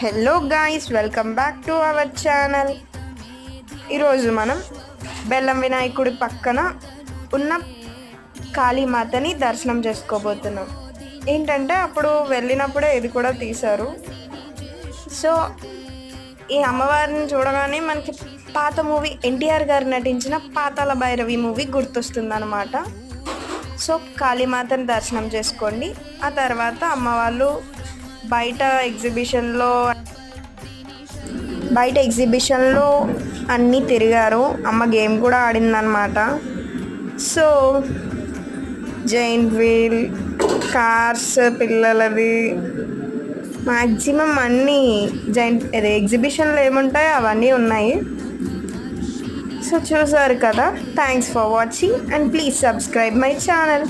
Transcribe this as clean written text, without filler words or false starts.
Hello guys, welcome back to our channel. ఈరోజు మనం బెల్లం వినాయకుడి పక్కన ఉన్న కాళీమాతని దర్శనం చేసుకోబోతున్నాం. ఏంటంటే అప్పుడు వెళ్ళినప్పుడే ఇది కూడా తీశారు. సో ఈ అమ్మవారిని చూడగానే మనకి పాత మూవీ ఎన్టీఆర్ గారు నటించిన పాతాళ భైరవి మూవీ గుర్తొస్తుంది అన్నమాట. సో కాళీమాతని దర్శనం చేసుకోండి. ఆ తర్వాత అమ్మవాళ్ళు బయట ఎగ్జిబిషన్లో అన్నీ తిరిగారు. అమ్మ గేమ్ కూడా ఆడిందనమాట. సో జైంట్ వీల్, కార్స్, పిల్లలవి మ్యాక్సిమం అన్నీ ఎగ్జిబిషన్లో ఏముంటాయో అవన్నీ ఉన్నాయి. సో చూసారు కదా. Thanks for watching and please subscribe my channel.